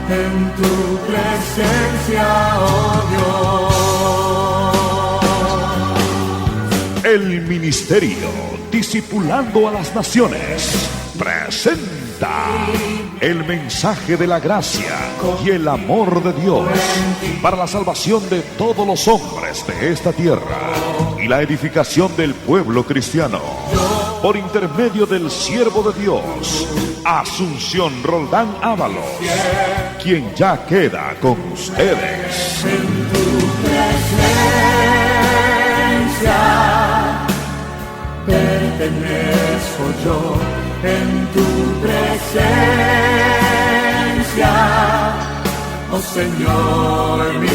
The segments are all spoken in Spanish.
en tu presencia, oh Dios. El ministerio Discipulando a las Naciones presenta el mensaje de la gracia y el amor de Dios para la salvación de todos los hombres de esta tierra y la edificación del pueblo cristiano, por intermedio del siervo de Dios, Asunción Roldán Ábalos, quien ya queda con ustedes. En tu presencia pertenezco yo, en tu presencia, oh Señor mi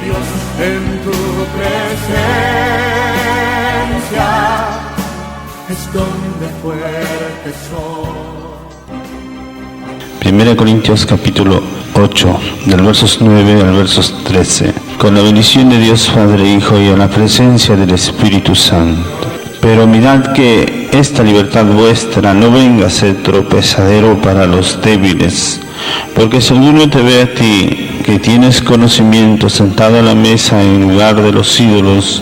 Dios, en tu presencia es donde fuerte soy. 1 Corintios capítulo 8, del versos 9 al versos 13. Con la bendición de Dios Padre, Hijo y en la presencia del Espíritu Santo. Pero mirad que esta libertad vuestra no venga a ser tropezadero para los débiles. Porque si alguno te ve a ti, que tienes conocimiento, sentado a la mesa en lugar de los ídolos,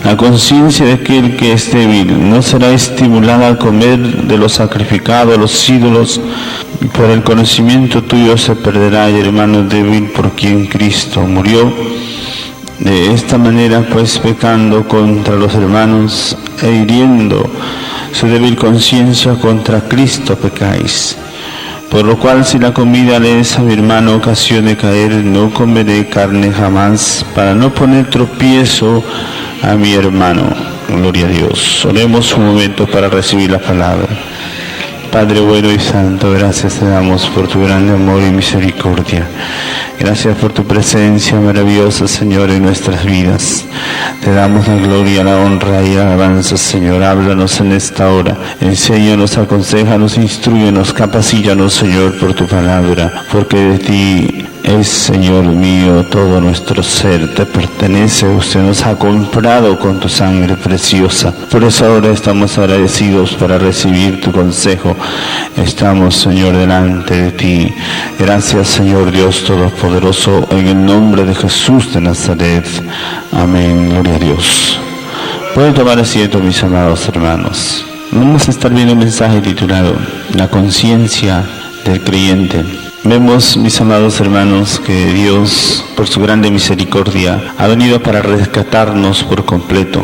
la conciencia de aquel que es débil no será estimulada a comer de lo sacrificado a los ídolos, y por el conocimiento tuyo se perderá el hermano débil por quien Cristo murió. De esta manera, pues, pecando contra los hermanos e hiriendo su débil conciencia, contra Cristo pecáis. Por lo cual, si la comida le es a mi hermano ocasión de caer, no comeré carne jamás, para no poner tropiezo a mi hermano. Gloria a Dios. Oremos un momento para recibir la palabra. Padre bueno y santo, gracias te damos por tu grande amor y misericordia. Gracias por tu presencia maravillosa, Señor, en nuestras vidas. Te damos la gloria, la honra y la alabanza, Señor. Háblanos en esta hora. Enséñanos, aconséjanos, instrúyenos, capacítanos, Señor, por tu palabra. Porque de ti es, Señor mío, todo nuestro ser. Te pertenece. Usted nos ha comprado con tu sangre preciosa. Por eso ahora estamos agradecidos para recibir tu consejo. Estamos, Señor, delante de ti. Gracias, Señor Dios Todopoderoso, en el nombre de Jesús de Nazaret. Amén. Gloria a Dios. Pueden tomar asiento, mis amados hermanos. Vamos a estar viendo un mensaje titulado La conciencia del creyente. Vemos, mis amados hermanos, que Dios, por su grande misericordia, ha venido para rescatarnos por completo.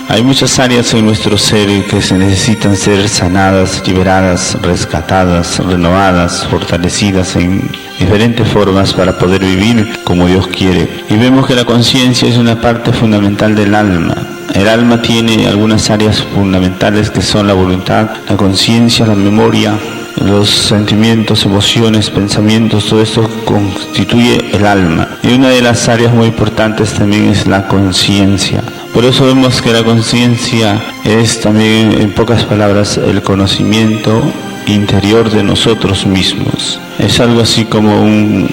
Hay muchas áreas en nuestro ser que se necesitan ser sanadas, liberadas, rescatadas, renovadas, fortalecidas en diferentes formas para poder vivir como Dios quiere. Y vemos que la conciencia es una parte fundamental del alma. El alma tiene algunas áreas fundamentales que son la voluntad, la conciencia, la memoria, los sentimientos, emociones, pensamientos, todo esto constituye el alma. Y una de las áreas muy importantes también es la conciencia. Por eso vemos que la conciencia es también, en pocas palabras, el conocimiento interior de nosotros mismos. Es algo así como un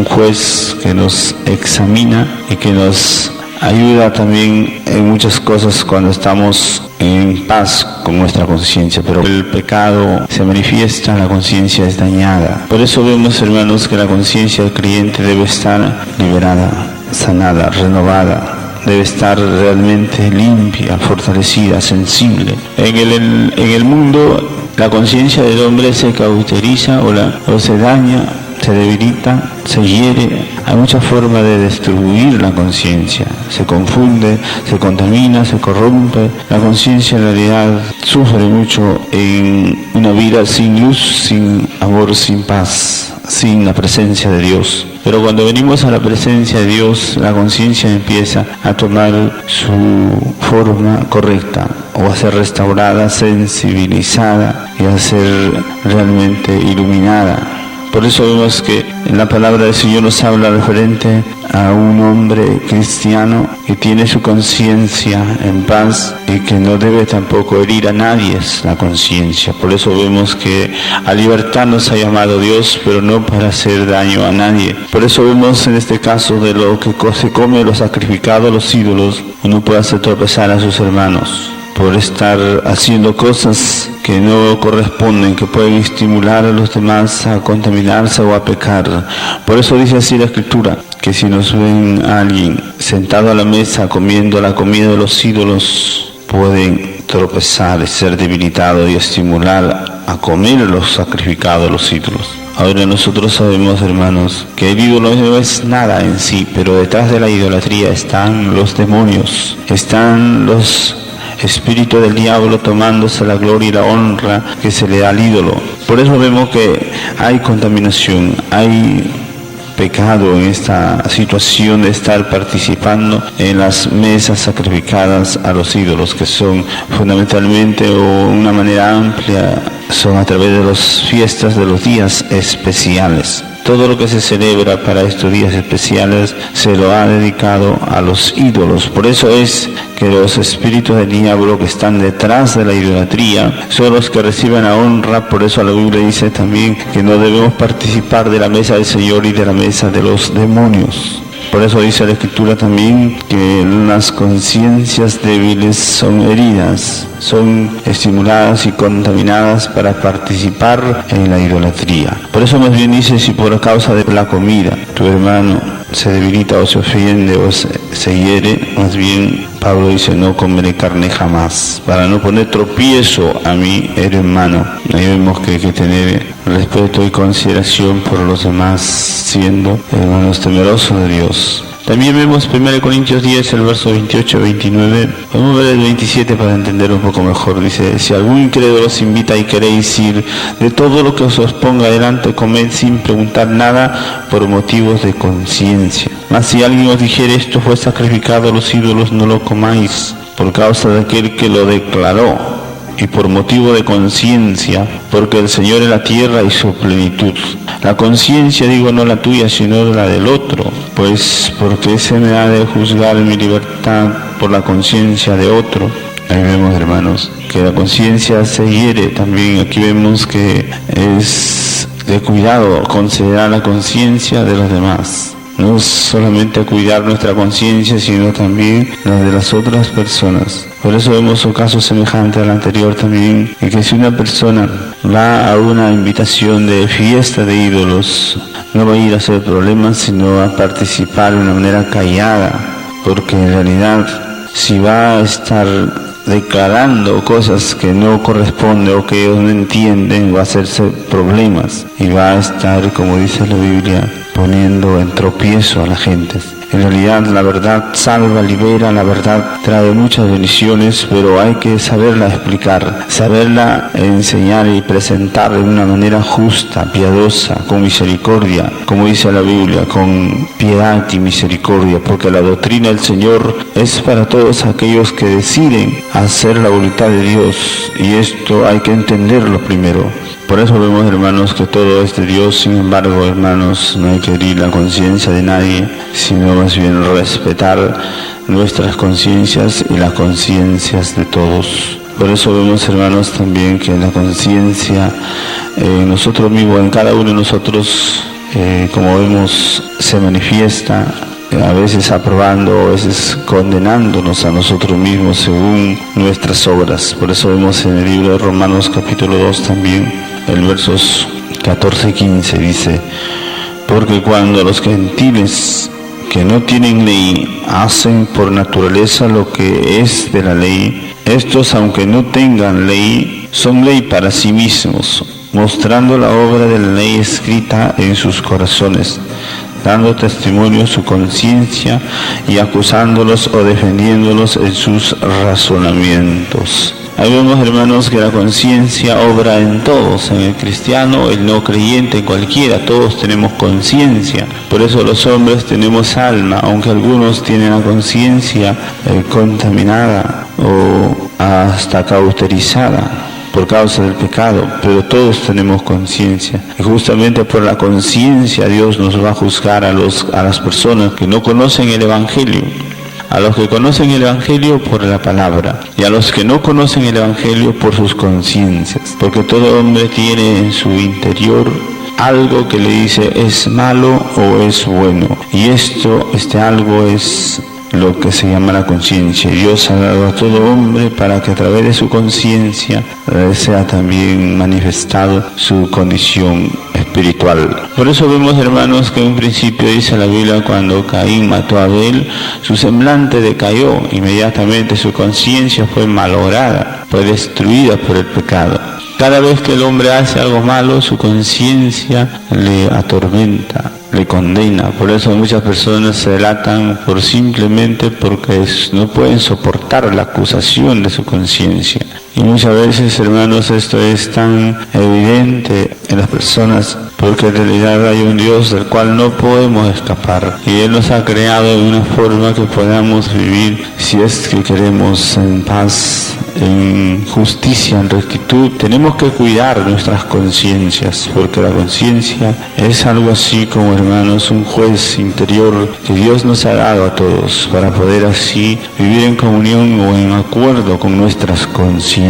juez que nos examina y que nos ayuda también en muchas cosas cuando estamos en paz con nuestra conciencia, pero el pecado se manifiesta, la conciencia es dañada. Por eso vemos, hermanos, que la conciencia del creyente debe estar liberada, sanada, renovada, debe estar realmente limpia, fortalecida, sensible. En el mundo, la conciencia del hombre se cauteriza o se daña, se debilita, se hiere. Hay muchas formas de destruir la conciencia. Se confunde, se contamina, se corrompe. La conciencia en realidad sufre mucho en una vida sin luz, sin amor, sin paz, sin la presencia de Dios. Pero cuando venimos a la presencia de Dios, la conciencia empieza a tomar su forma correcta, o a ser restaurada, sensibilizada y a ser realmente iluminada. Por eso vemos que en la palabra del Señor nos habla referente a un hombre cristiano que tiene su conciencia en paz y que no debe tampoco herir a nadie la conciencia. Por eso vemos que a libertad nos ha llamado Dios, pero no para hacer daño a nadie. Por eso vemos en este caso de lo que se come, lo sacrificado a los ídolos, uno puede hacer tropezar a sus hermanos por estar haciendo cosas que no corresponden, que pueden estimular a los demás a contaminarse o a pecar. Por eso dice así la Escritura, que si nos ven a alguien sentado a la mesa comiendo la comida de los ídolos, pueden tropezar y ser debilitados y estimular a comer los sacrificados a los ídolos. Ahora nosotros sabemos, hermanos, que el ídolo no es nada en sí, pero detrás de la idolatría están los demonios, están los espíritus del diablo tomándose la gloria y la honra que se le da al ídolo. Por eso vemos que hay contaminación, hay pecado en esta situación de estar participando en las mesas sacrificadas a los ídolos, que son fundamentalmente o una manera amplia, son a través de las fiestas de los días especiales. Todo lo que se celebra para estos días especiales se lo ha dedicado a los ídolos. Por eso es que los espíritus del diablo que están detrás de la idolatría son los que reciben la honra. Por eso la Biblia dice también que no debemos participar de la mesa del Señor y de la mesa de los demonios. Por eso dice la Escritura también que las conciencias débiles son heridas, son estimuladas y contaminadas para participar en la idolatría. Por eso más bien dice, si por causa de la comida tu hermano se debilita o se ofende o se hiere, más bien Pablo dice, no comeré carne jamás, para no poner tropiezo a mi hermano. Ahí vemos que hay que tener respeto y consideración por los demás, siendo hermanos temerosos de Dios. También vemos 1 Corintios 10, el verso 28-29. Vamos a ver el 27 para entender un poco mejor. Dice, si algún incrédulo os invita y queréis ir, de todo lo que os ponga delante, comed sin preguntar nada por motivos de conciencia. Mas si alguien os dijere, esto fue sacrificado a los ídolos, no lo comáis, por causa de aquel que lo declaró, y por motivo de conciencia, porque el Señor es la tierra y su plenitud. La conciencia, digo, no la tuya, sino la del otro, pues porque se me ha de juzgar mi libertad por la conciencia de otro. Ahí vemos, hermanos, que la conciencia se hiere. También aquí vemos que es de cuidado considerar la conciencia de los demás. No solamente a cuidar nuestra conciencia, sino también la de las otras personas. Por eso vemos un caso semejante al anterior también, en que si una persona va a una invitación de fiesta de ídolos, no va a ir a hacer problemas, sino a participar de una manera callada, porque en realidad si va a estar declarando cosas que no corresponden o que ellos no entienden, va a hacerse problemas y va a estar, como dice la Biblia, poniendo en tropiezo a la gente. En realidad la verdad salva, libera, la verdad trae muchas bendiciones, pero hay que saberla explicar, saberla enseñar y presentar de una manera justa, piadosa, con misericordia, como dice la Biblia, con piedad y misericordia, porque la doctrina del Señor es para todos aquellos que deciden hacer la voluntad de Dios, y esto hay que entenderlo primero. Por eso vemos, hermanos, que todo es de Dios. Sin embargo, hermanos, no hay que herir la conciencia de nadie, sino más bien respetar nuestras conciencias y las conciencias de todos. Por eso vemos, hermanos, también que la conciencia en nosotros mismos, en cada uno de nosotros, como vemos, se manifiesta, a veces aprobando, a veces condenándonos a nosotros mismos según nuestras obras. Por eso vemos en el libro de Romanos capítulo 2 también, el versos 14 y 15 dice, porque cuando los gentiles que no tienen ley hacen por naturaleza lo que es de la ley, estos, aunque no tengan ley, son ley para sí mismos, mostrando la obra de la ley escrita en sus corazones, dando testimonio su conciencia y acusándolos o defendiéndolos en sus razonamientos. Ahí vemos, hermanos, que la conciencia obra en todos, en el cristiano, el no creyente, en cualquiera, todos tenemos conciencia. Por eso los hombres tenemos alma, aunque algunos tienen la conciencia contaminada o hasta cauterizada por causa del pecado, pero todos tenemos conciencia, y justamente por la conciencia Dios nos va a juzgar a las personas que no conocen el Evangelio, a los que conocen el Evangelio por la palabra, y a los que no conocen el Evangelio por sus conciencias, porque todo hombre tiene en su interior algo que le dice es malo o es bueno, y este algo es lo que se llama la conciencia. Dios ha dado a todo hombre para que a través de su conciencia sea también manifestado su condición espiritual. Por eso vemos, hermanos, que en un principio dice la Biblia, cuando Caín mató a Abel, su semblante decayó, inmediatamente su conciencia fue malograda, fue destruida por el pecado. Cada vez que el hombre hace algo malo, su conciencia le atormenta, le condena. Por eso muchas personas se delatan simplemente porque no pueden soportar la acusación de su conciencia. Y muchas veces, hermanos, esto es tan evidente en las personas porque en realidad hay un Dios del cual no podemos escapar. Y Él nos ha creado de una forma que podamos vivir, si es que queremos, en paz, en justicia, en rectitud. Tenemos que cuidar nuestras conciencias, porque la conciencia es algo así como, hermanos, un juez interior que Dios nos ha dado a todos para poder así vivir en comunión o en acuerdo con nuestras conciencias.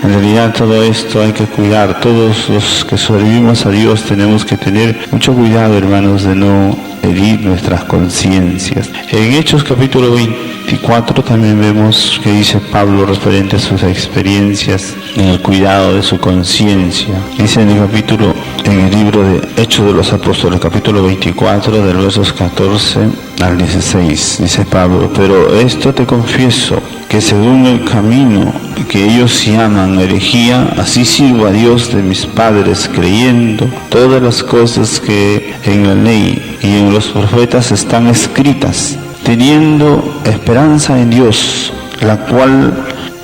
En realidad todo esto hay que cuidar. Todos los que servimos a Dios tenemos que tener mucho cuidado, hermanos, de no herir nuestras conciencias. En Hechos capítulo 24 también vemos que dice Pablo referente a sus experiencias en el cuidado de su conciencia. Dice en el libro de Hechos de los Apóstoles, capítulo 24, de los versos 14 al 16, dice Pablo: pero esto te confieso, que según el camino que ellos llaman herejía, así sirvo a Dios de mis padres, creyendo todas las cosas que en la ley y en los profetas están escritas, teniendo esperanza en Dios, la cual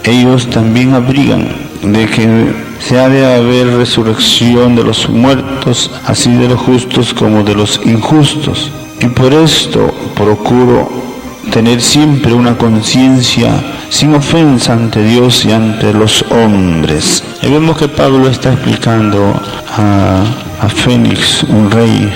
ellos también abrigan, de que se ha de haber resurrección de los muertos, así de los justos como de los injustos. Y por esto procuro tener siempre una conciencia sin ofensa ante Dios y ante los hombres. Y vemos que Pablo está explicando a Fénix, un rey,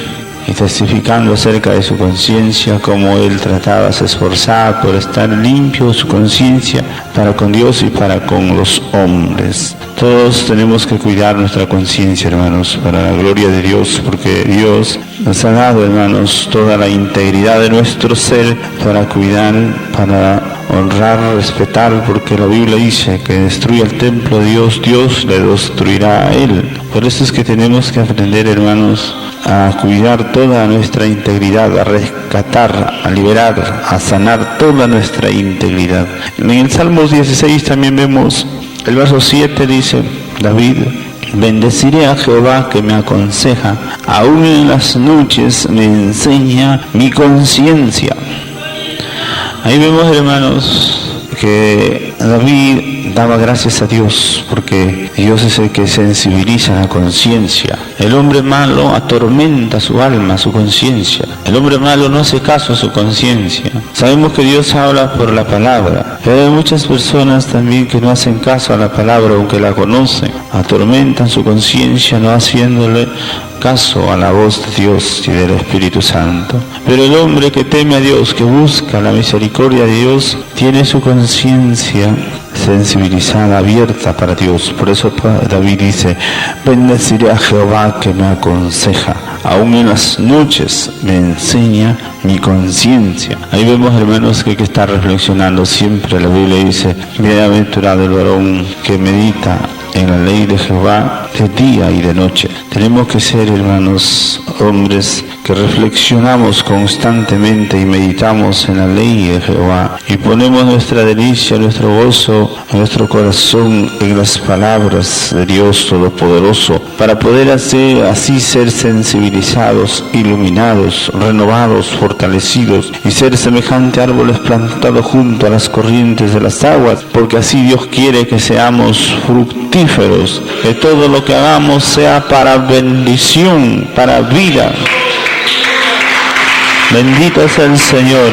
y testificando acerca de su conciencia, cómo él trataba, se esforzaba por estar limpio su conciencia para con Dios y para con los hombres. Todos tenemos que cuidar nuestra conciencia, hermanos, para la gloria de Dios, porque Dios nos ha dado, hermanos, toda la integridad de nuestro ser para cuidar, para honrar, respetar, porque la Biblia dice que destruya el templo de Dios, Dios le destruirá a él. Por eso es que tenemos que aprender, hermanos, a cuidar toda nuestra integridad, a rescatar, a liberar, a sanar toda nuestra integridad. En el Salmos 16 también vemos el verso 7, dice David: bendeciré a Jehová que me aconseja, aún en las noches me enseña mi conciencia. Ahí vemos, hermanos, que David daba gracias a Dios, porque Dios es el que sensibiliza la conciencia. El hombre malo atormenta su alma, su conciencia. El hombre malo no hace caso a su conciencia. Sabemos que Dios habla por la palabra, pero hay muchas personas también que no hacen caso a la palabra, aunque la conocen. Atormentan su conciencia no haciéndole caso a la voz de Dios y del Espíritu Santo. Pero el hombre que teme a Dios, que busca la misericordia de Dios, tiene su conciencia sensibilizada, abierta para Dios. Por eso David dice: bendeciré a Jehová que me aconseja, aún en las noches me enseña mi conciencia. Ahí vemos, hermanos, que hay que estar reflexionando siempre. La Biblia dice: bienaventurado el varón que medita en la ley de Jehová de día y de noche. Tenemos que ser, hermanos, hombres que reflexionamos constantemente y meditamos en la ley de Jehová y ponemos nuestra delicia, nuestro gozo, nuestro corazón en las palabras de Dios Todopoderoso, para poder así ser sensibilizados, iluminados, renovados, fortalecidos y ser semejante a árboles plantados junto a las corrientes de las aguas, porque así Dios quiere que seamos fructíferos, que todo lo que hagamos sea para bendición, para vida. Bendito sea el Señor.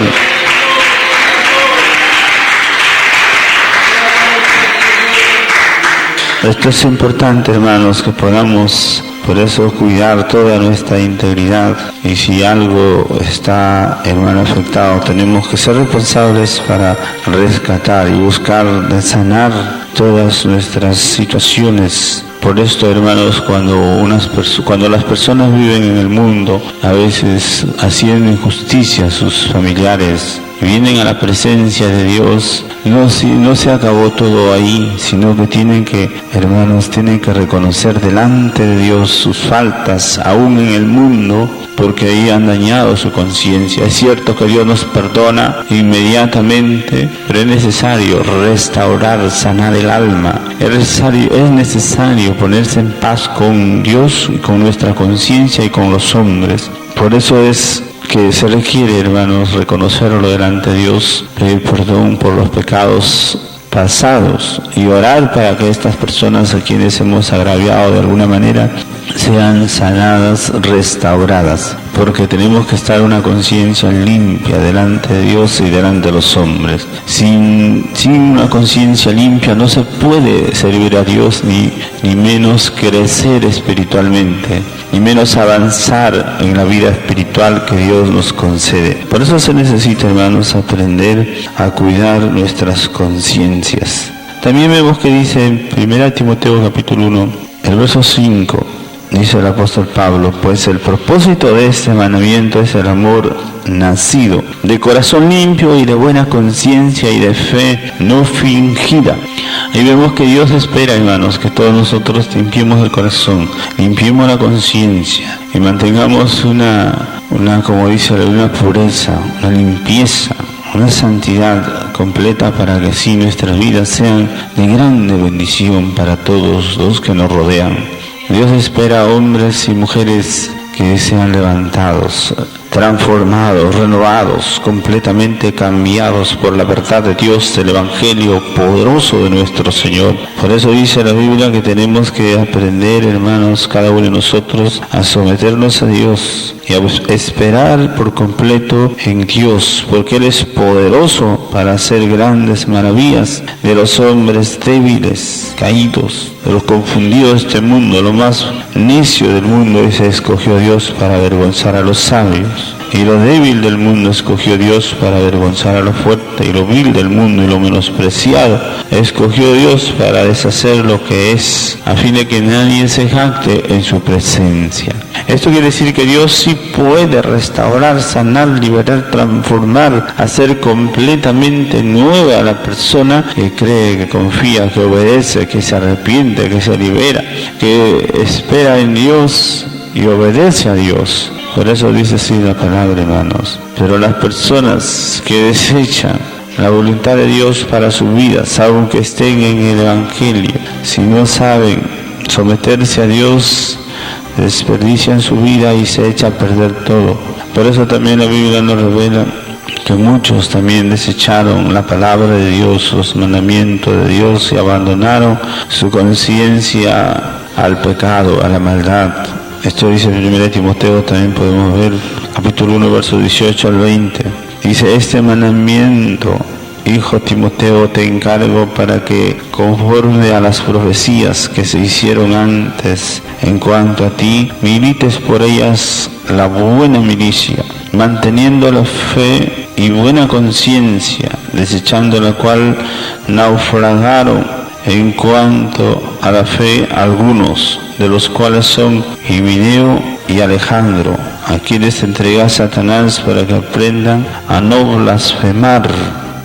Esto es importante, hermanos, que podamos por eso cuidar toda nuestra integridad. Y si algo está, hermano, afectado, tenemos que ser responsables para rescatar y buscar de sanar todas nuestras situaciones. Por esto, hermanos, cuando las personas viven en el mundo, a veces haciendo injusticia a sus familiares, vienen a la presencia de Dios, no se acabó todo ahí, sino que tienen que reconocer delante de Dios sus faltas, aún en el mundo, porque ahí han dañado su conciencia. Es cierto que Dios nos perdona inmediatamente, pero es necesario restaurar, sanar el alma. Es necesario ponerse en paz con Dios y con nuestra conciencia y con los hombres. Por eso es que se requiere, hermanos, reconocerlo delante de Dios, pedir perdón por los pecados pasados y orar para que estas personas a quienes hemos agraviado de alguna manera sean sanadas, restauradas, porque tenemos que estar una conciencia limpia delante de Dios y delante de los hombres. Sin una conciencia limpia no se puede servir a Dios, ni menos crecer espiritualmente, ni menos avanzar en la vida espiritual que Dios nos concede. Por eso se necesita, hermanos, aprender a cuidar nuestras conciencias. También vemos que dice en 1 Timoteo capítulo 1, el verso 5, dice el apóstol Pablo: pues el propósito de este mandamiento es el amor nacido de corazón limpio y de buena conciencia y de fe no fingida. Y vemos que Dios espera, hermanos, que todos nosotros limpiemos el corazón, limpiemos la conciencia y mantengamos como dice, una pureza, una limpieza, una santidad completa, para que así nuestras vidas sean de grande bendición para todos los que nos rodean. Dios espera a hombres y mujeres que sean levantados, transformados, renovados, completamente cambiados por la verdad de Dios, del Evangelio poderoso de nuestro Señor. Por eso dice la Biblia que tenemos que aprender, hermanos, cada uno de nosotros, a someternos a Dios y a esperar por completo en Dios, porque Él es poderoso para hacer grandes maravillas de los hombres débiles, caídos, de los confundidos de este mundo. Lo más necio del mundo se escogió Dios para avergonzar a los sabios, y lo débil del mundo escogió Dios para avergonzar a lo fuerte, y lo vil del mundo y lo menospreciado escogió Dios para deshacer lo que es, a fin de que nadie se jacte en su presencia. Esto quiere decir que Dios sí puede restaurar, sanar, liberar, transformar, hacer completamente nueva a la persona que cree, que confía, que obedece, que se arrepiente, que se libera, que espera en Dios y obedece a Dios. Por eso dice así la palabra, hermanos: pero las personas que desechan la voluntad de Dios para su vida, aunque estén en el Evangelio, si no saben someterse a Dios, desperdician su vida y se echa a perder todo. Por eso también la Biblia nos revela que muchos también desecharon la palabra de Dios, los mandamientos de Dios, y abandonaron su conciencia al pecado, a la maldad. Esto dice en 1 Timoteo, también podemos ver, capítulo 1, versos 18 al 20. Dice: este mandamiento, hijo Timoteo, te encargo para que, conforme a las profecías que se hicieron antes en cuanto a ti, milites por ellas la buena milicia, manteniendo la fe y buena conciencia, desechando la cual naufragaron en cuanto a la fe algunos, de los cuales son Himeneo y Alejandro, a quienes entrega Satanás para que aprendan a no blasfemar.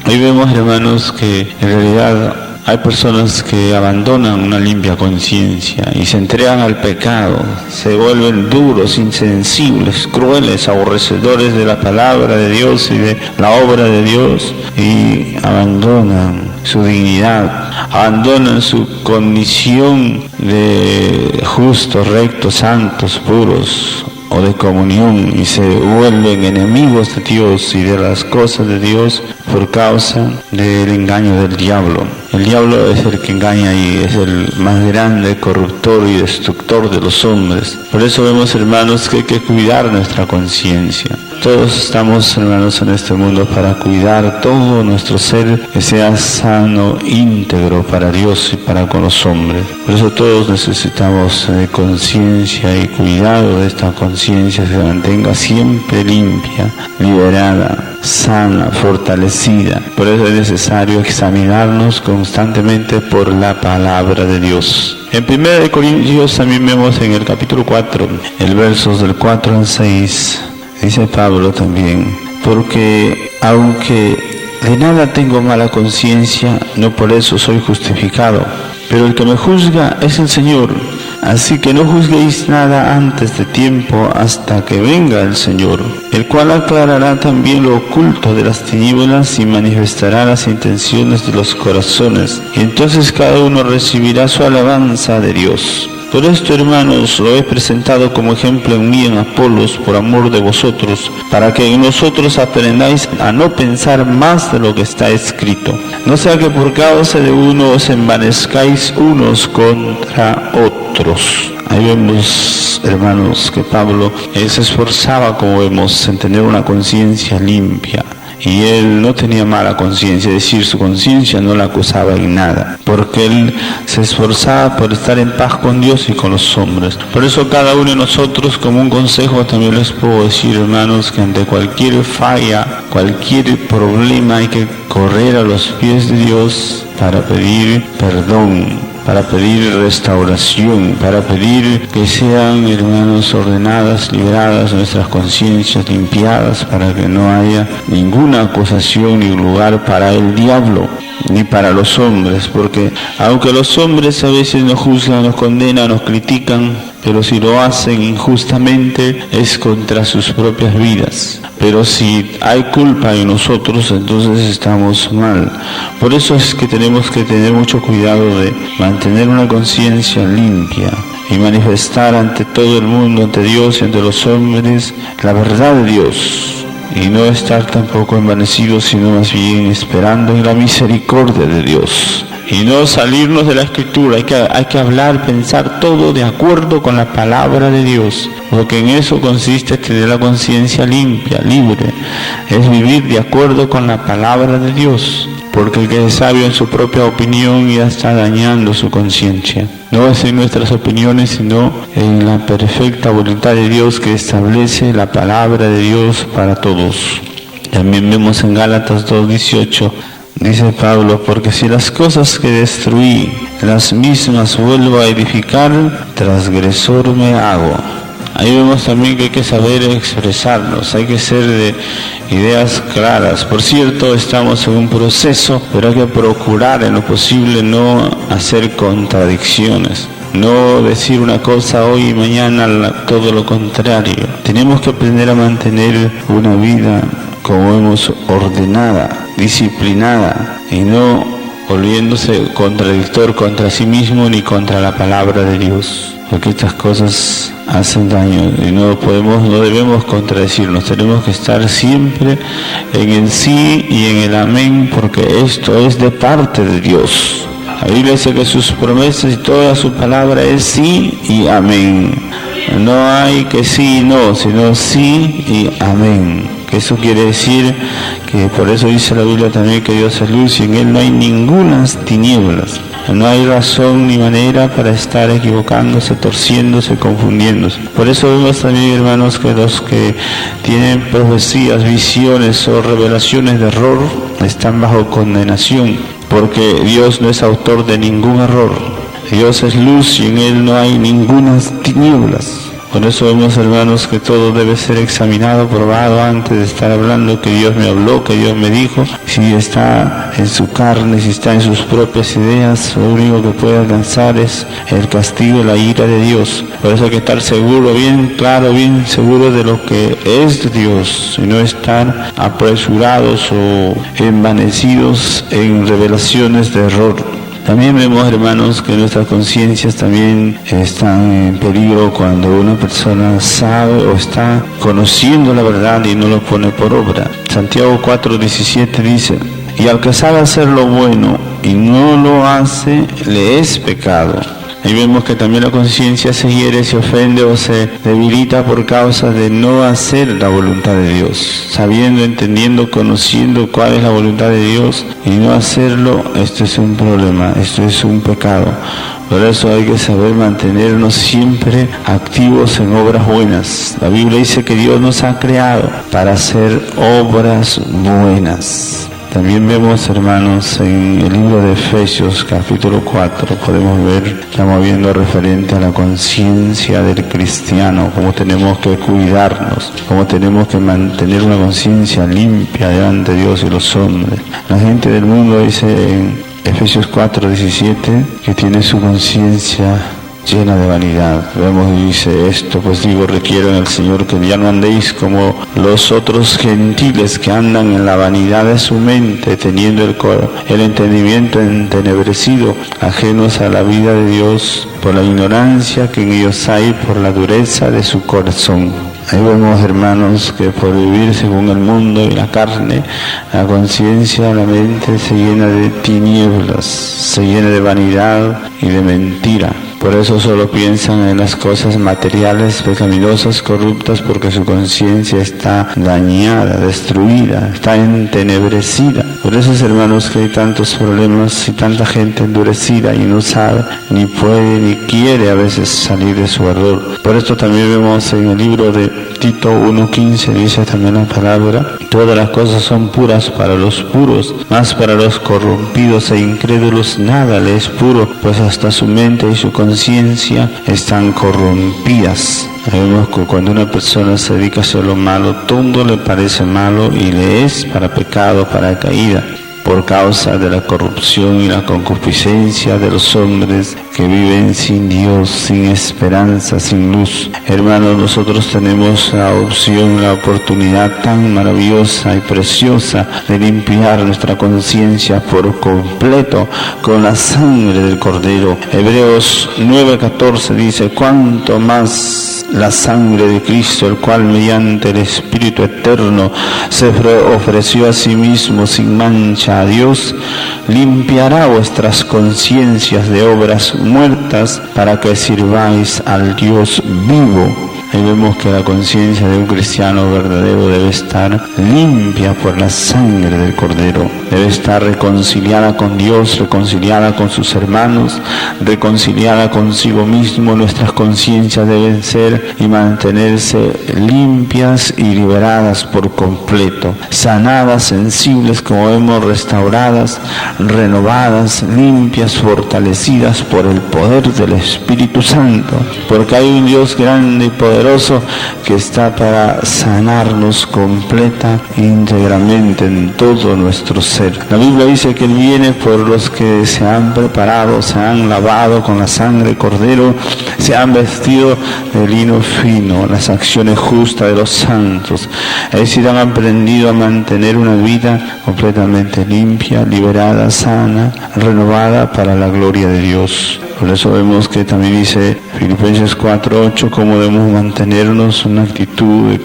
Hoy vemos, hermanos, que en realidad hay personas que abandonan una limpia conciencia y se entregan al pecado, se vuelven duros, insensibles, crueles, aborrecedores de la palabra de Dios y de la obra de Dios, y abandonan su dignidad, abandonan su condición de justos, rectos, santos, puros, o de comunión, y se vuelven enemigos de Dios y de las cosas de Dios por causa del engaño del diablo. El diablo es el que engaña y es el más grande corruptor y destructor de los hombres. Por eso vemos, hermanos, que hay que cuidar nuestra conciencia. Todos estamos, hermanos, en este mundo para cuidar todo nuestro ser, que sea sano, íntegro para Dios y para con los hombres. Por eso todos necesitamos conciencia y cuidado de esta conciencia, se mantenga siempre limpia, liberada, sana, fortalecida. Por eso es necesario examinarnos constantemente por la palabra de Dios. En 1 Corintios también vemos en el capítulo 4, el versos del 4 al 6, dice Pablo también: porque aunque de nada tengo mala conciencia, no por eso soy justificado. Pero el que me juzga es el Señor. Así que no juzguéis nada antes de tiempo hasta que venga el Señor, el cual aclarará también lo oculto de las tinieblas y manifestará las intenciones de los corazones. Y entonces cada uno recibirá su alabanza de Dios. Por esto, hermanos, lo he presentado como ejemplo en mí, en Apolos, por amor de vosotros, para que en nosotros aprendáis a no pensar más de lo que está escrito. No sea que por causa de uno os envanezcáis unos contra otros. Ahí vemos, hermanos, que Pablo se esforzaba, como vemos, en tener una conciencia limpia. Y él no tenía mala conciencia, es decir, su conciencia no la acusaba en nada, porque él se esforzaba por estar en paz con Dios y con los hombres. Por eso cada uno de nosotros, como un consejo, también les puedo decir, hermanos, que ante cualquier falla, cualquier problema, hay que correr a los pies de Dios para pedir perdón, para pedir restauración, para pedir que sean, hermanos, ordenadas, liberadas nuestras conciencias, limpiadas, para que no haya ninguna acusación ni lugar para el diablo, ni para los hombres, porque aunque los hombres a veces nos juzgan, nos condenan, nos critican, pero si lo hacen injustamente es contra sus propias vidas. Pero si hay culpa en nosotros, entonces estamos mal. Por eso es que tenemos que tener mucho cuidado de mantener una conciencia limpia y manifestar ante todo el mundo, ante Dios y ante los hombres, la verdad de Dios. Y no estar tampoco envanecidos, sino más bien esperando en la misericordia de Dios. Y no salirnos de la Escritura, hay que hablar, pensar todo de acuerdo con la palabra de Dios, porque en eso consiste tener la conciencia limpia, libre, es vivir de acuerdo con la palabra de Dios, porque el que es sabio en su propia opinión ya está dañando su conciencia. No es en nuestras opiniones, sino en la perfecta voluntad de Dios que establece la palabra de Dios para todos. También vemos en Gálatas 2:18, dice Pablo, porque si las cosas que destruí, las mismas vuelvo a edificar, transgresor me hago. Ahí vemos también que hay que saber expresarnos, hay que ser de ideas claras. Por cierto, estamos en un proceso, pero hay que procurar en lo posible no hacer contradicciones. No decir una cosa hoy y mañana todo lo contrario. Tenemos que aprender a mantener una vida, como vemos, ordenada, disciplinada, y no volviéndose contradictor contra sí mismo ni contra la palabra de Dios, porque estas cosas hacen daño y no debemos contradecirnos. Tenemos que estar siempre en el sí y en el amén, porque esto es de parte de Dios. La Biblia dice que sus promesas y toda su palabra es sí y amén. No hay que sí y no, sino sí y amén. Que eso quiere decir que por eso dice la Biblia también que Dios es luz y en Él no hay ninguna tinieblas. No hay razón ni manera para estar equivocándose, torciéndose, confundiéndose. Por eso vemos también, hermanos, que los que tienen profecías, visiones o revelaciones de error están bajo condenación, porque Dios no es autor de ningún error. Dios es luz y en Él no hay ninguna tinieblas. Por eso vemos, hermanos, que todo debe ser examinado, probado antes de estar hablando, que Dios me habló, que Dios me dijo. Si está en su carne, si está en sus propias ideas, lo único que puede alcanzar es el castigo, la ira de Dios. Por eso hay que estar seguro, bien claro, bien seguro de lo que es de Dios, y no estar apresurados o envanecidos en revelaciones de error. También vemos, hermanos, que nuestras conciencias también están en peligro cuando una persona sabe o está conociendo la verdad y no lo pone por obra. Santiago 4:17 dice, y al que sabe hacer lo bueno y no lo hace, le es pecado. Ahí vemos que también la conciencia se hiere, se ofende o se debilita por causa de no hacer la voluntad de Dios. Sabiendo, entendiendo, conociendo cuál es la voluntad de Dios y no hacerlo, esto es un problema, esto es un pecado. Por eso hay que saber mantenernos siempre activos en obras buenas. La Biblia dice que Dios nos ha creado para hacer obras buenas. También vemos, hermanos, en el libro de Efesios capítulo 4, podemos ver que estamos viendo referente a la conciencia del cristiano, cómo tenemos que cuidarnos, cómo tenemos que mantener una conciencia limpia delante de Dios y los hombres. La gente del mundo dice en Efesios 4:17 que tiene su conciencia llena de vanidad. Vemos y dice esto, pues digo, requiero en el Señor que ya no andéis como los otros gentiles que andan en la vanidad de su mente, teniendo el entendimiento entenebrecido, ajenos a la vida de Dios por la ignorancia que en ellos hay, por la dureza de su corazón. Ahí vemos, hermanos, que por vivir según el mundo y la carne, la conciencia, la mente se llena de tinieblas, se llena de vanidad y de mentira. Por eso solo piensan en las cosas materiales, pecaminosas, corruptas, porque su conciencia está dañada, destruida, está entenebrecida. Por eso, hermanos, que hay tantos problemas y tanta gente endurecida y no sabe, ni puede, ni quiere a veces salir de su error. Por esto también vemos en el libro de Tito 1:15, dice también la palabra: todas las cosas son puras para los puros, mas para los corrompidos e incrédulos nada le es puro, pues hasta su mente y su conciencia están corrompidas. Vemos que cuando una persona se dedica a hacer lo malo, todo le parece malo y le es para pecado, para caída, por causa de la corrupción y la concupiscencia de los hombres que viven sin Dios, sin esperanza, sin luz. Hermanos, nosotros tenemos la opción, la oportunidad tan maravillosa y preciosa de limpiar nuestra conciencia por completo con la sangre del Cordero. Hebreos 9:14 dice: cuanto más la sangre de Cristo, el cual mediante el Espíritu Eterno se ofreció a sí mismo sin mancha a Dios, limpiará vuestras conciencias de obras muertas para que sirváis al Dios vivo. Ahí vemos que la conciencia de un cristiano verdadero debe estar limpia por la sangre del Cordero. Debe estar reconciliada con Dios, reconciliada con sus hermanos, reconciliada consigo mismo. Nuestras conciencias deben ser y mantenerse limpias y liberadas por completo, sanadas, sensibles, como vemos, restauradas, renovadas, limpias, fortalecidas por el poder del Espíritu Santo. Porque hay un Dios grande y poderoso que está para sanarnos completa e íntegramente en todo nuestro ser. La Biblia dice que Él viene por los que se han preparado, se han lavado con la sangre del Cordero, se han vestido de lino fino, las acciones justas de los santos. Es decir, han aprendido a mantener una vida completamente limpia, liberada, sana, renovada para la gloria de Dios. Por eso vemos que también dice Filipenses 4:8 cómo debemos mantenernos una actitud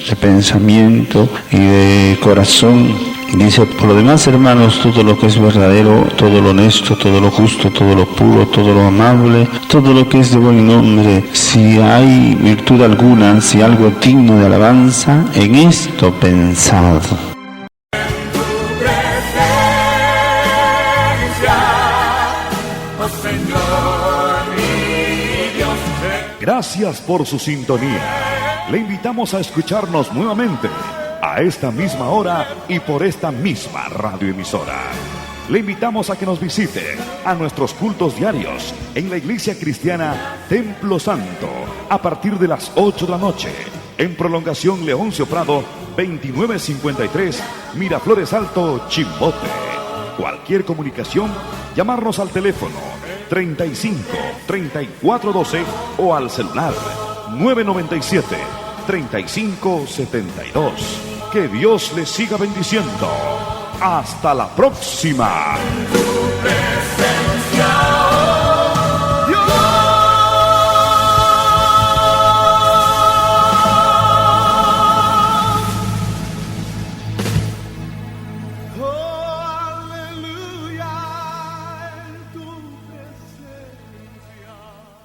de pensamiento y de corazón. Dice: por lo demás, hermanos, todo lo que es verdadero, todo lo honesto, todo lo justo, todo lo puro, todo lo amable, todo lo que es de buen nombre, si hay virtud alguna, si algo digno de alabanza, en esto pensad. Gracias por su sintonía. Le invitamos a escucharnos nuevamente a esta misma hora y por esta misma radioemisora. Le invitamos a que nos visite a nuestros cultos diarios en la Iglesia Cristiana Templo Santo a partir de las 8 de la noche, en prolongación Leoncio Prado 2953, Miraflores Alto, Chimbote. Cualquier comunicación, llamarnos al teléfono 35 34 12 o al celular 997 35 72. Que Dios les siga bendiciendo. Hasta la próxima.